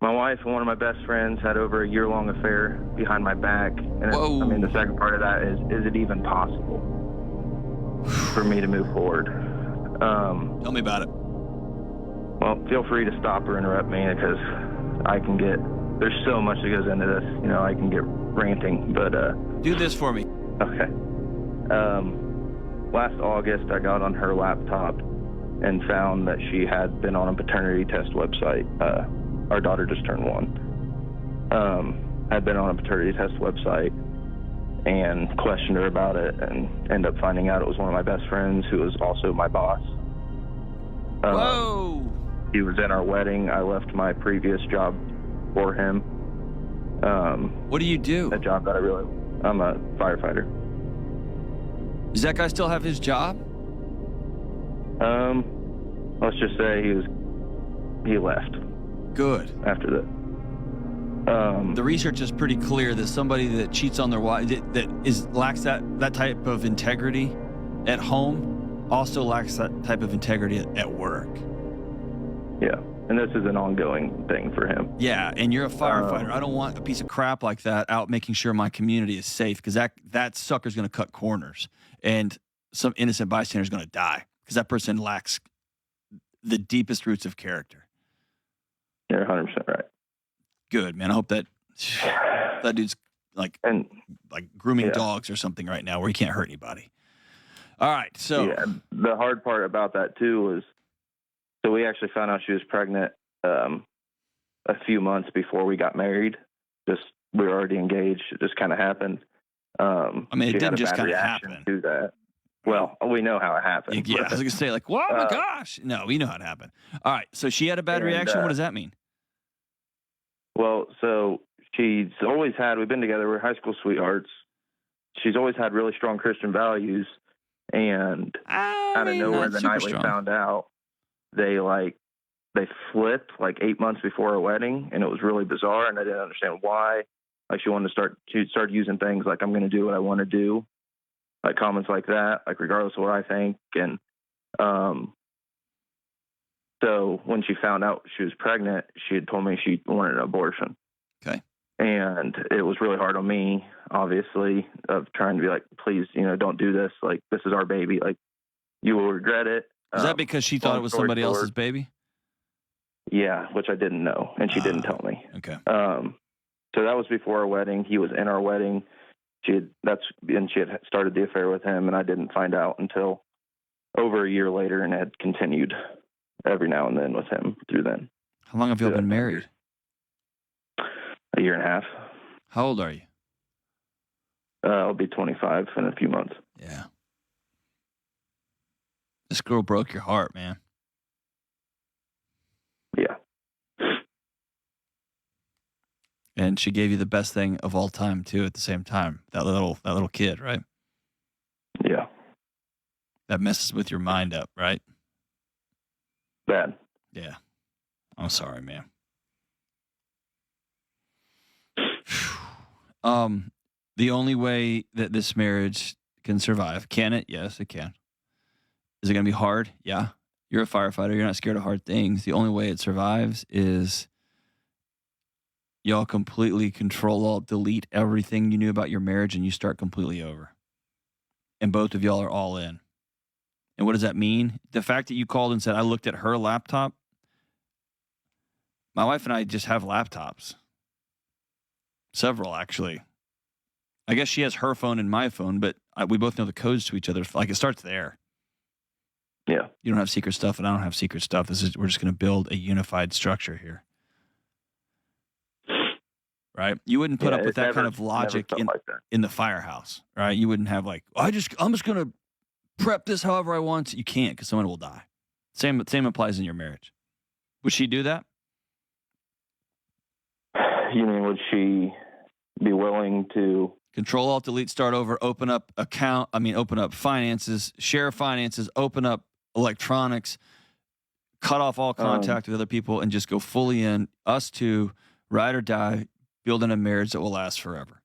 My wife and one of my best friends had over a year-long affair behind my back. And Whoa. the second part of that is it even possible for me to move forward? Tell me about it. Well, feel free to stop or interrupt me because there's so much that goes into this. I can get ranting, but Do this for me. okay. Last August, I got on her laptop and found that she had been on a paternity test website. Our daughter just turned 1. Had been on a paternity test website and questioned her about it, and ended up finding out it was one of my best friends who was also my boss. Whoa. He was in our wedding. I left my previous job for him. What do you do? A job that I'm a firefighter. Does that guy still have his job? Let's just say he left Good. after that. The research is pretty clear that somebody that cheats on their wife, lacks that type of integrity at home, also lacks that type of integrity at work. Yeah, and this is an ongoing thing for him. Yeah, and you're a firefighter. I don't want a piece of crap like that out making sure my community is safe, because that sucker's going to cut corners, and some innocent bystander is going to die because that person lacks the deepest roots of character. You're 100% right. Good, man. I hope that dude's like grooming Yeah. dogs or something right now where he can't hurt anybody. All right, so Yeah, the hard part about that too was, so we actually found out she was pregnant a few months before we got married. We were already engaged. It just kind of happened. it she had didn't a just bad kind of reaction happen. to that. Well, we know how it happened. Yeah, I was going to say, like, oh my gosh. No, we know how it happened. All right, so she had a bad reaction. What does that mean? Well, so we've been together, we're high school sweethearts. She's always had really strong Christian values, and out of nowhere, the night we found out, they flipped like 8 months before our wedding, and it was really bizarre, and I didn't understand why. Like, she started using things like, I'm going to do what I want to do, like comments like that, like regardless of what I think. And so when she found out she was pregnant, she had told me she wanted an abortion. Okay. And it was really hard on me, obviously, of trying to be like, please, don't do this. Like, this is our baby. Like, you will regret it. Is that because she thought it was somebody else's baby? Yeah, which I didn't know, and she didn't tell me. Okay. So that was before our wedding. He was in our wedding. She had started the affair with him, and I didn't find out until over a year later, and had continued every now and then with him through then. How long have you all been married? A year and a half. How old are you? I'll be 25 in a few months. Yeah. This girl broke your heart, man. Yeah. And she gave you the best thing of all time too. At the same time, that little kid, right? Yeah. That messes with your mind up, right? Bad. Yeah. I'm sorry, man. The only way that this marriage can survive, can it? Yes, it can. Is it going to be hard? Yeah. You're a firefighter. You're not scared of hard things. The only way it survives is y'all completely delete everything you knew about your marriage, and you start completely over. And both of y'all are all in. And what does that mean? The fact that you called and said, I looked at her laptop. My wife and I just have laptops. Several, actually. I guess she has her phone and my phone, but we both know the codes to each other. Like, it starts there. Yeah. You don't have secret stuff, and I don't have secret stuff. We're just going to build a unified structure here. Right? You wouldn't put up with that kind of logic in the firehouse, right? You wouldn't have like, I'm just going to prep this however I want to. You can't, because someone will die. Same applies in your marriage. Would she do that? You mean, would she be willing to Control, Alt, Delete, start over, open up finances, share finances, open up electronics, cut off all contact with other people, and just go fully in, us two, ride or die, building a marriage that will last forever?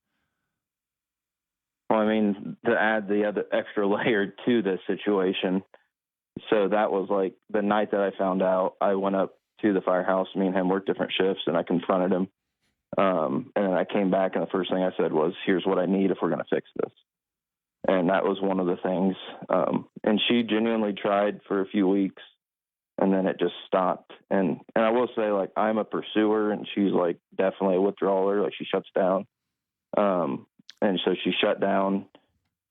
Well, I mean, to add the other extra layer to this situation, so that was like the night that I found out, I went up to the firehouse. Me and him worked different shifts, and I confronted him. And then I came back, and the first thing I said was, here's what I need if we're going to fix this. And that was one of the things. And she genuinely tried for a few weeks, and then it just stopped. And I will say, like, I'm a pursuer, and she's, like, definitely a withdrawer. Like, she shuts down. And so she shut down,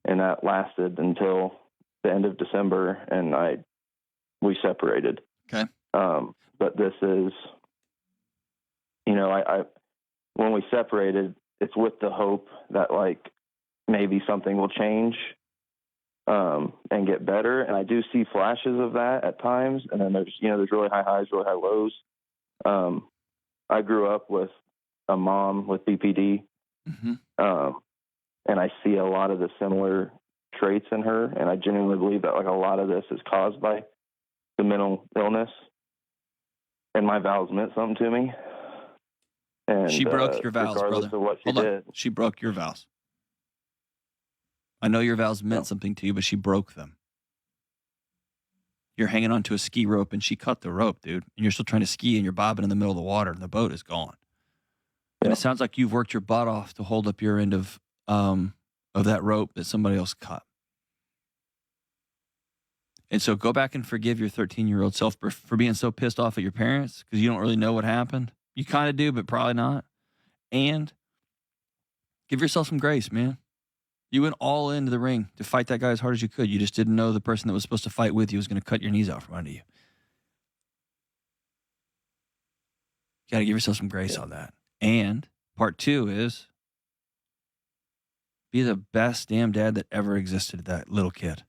and that lasted until the end of December, and we separated. Okay. But this is, you know, when we separated, it's with the hope that, like, maybe something will change and get better. And I do see flashes of that at times. And then there's really high highs, really high lows. I grew up with a mom with BPD. Mm-hmm. And I see a lot of the similar traits in her. And I genuinely believe that, like, a lot of this is caused by the mental illness. And my vows meant something to me. And she broke your vows, regardless brother. of what she did. She broke your vows. I know your vows meant something to you, but she broke them. You're hanging onto a ski rope, and she cut the rope, dude. And you're still trying to ski, and you're bobbing in the middle of the water, and the boat is gone. And it sounds like you've worked your butt off to hold up your end of that rope that somebody else cut. And so go back and forgive your 13-year-old self for being so pissed off at your parents because you don't really know what happened. You kind of do, but probably not. And give yourself some grace, man. You went all into the ring to fight that guy as hard as you could. You just didn't know the person that was supposed to fight with you was going to cut your knees out from under you. You got to give yourself some grace on that. And part 2 is be the best damn dad that ever existed to that little kid.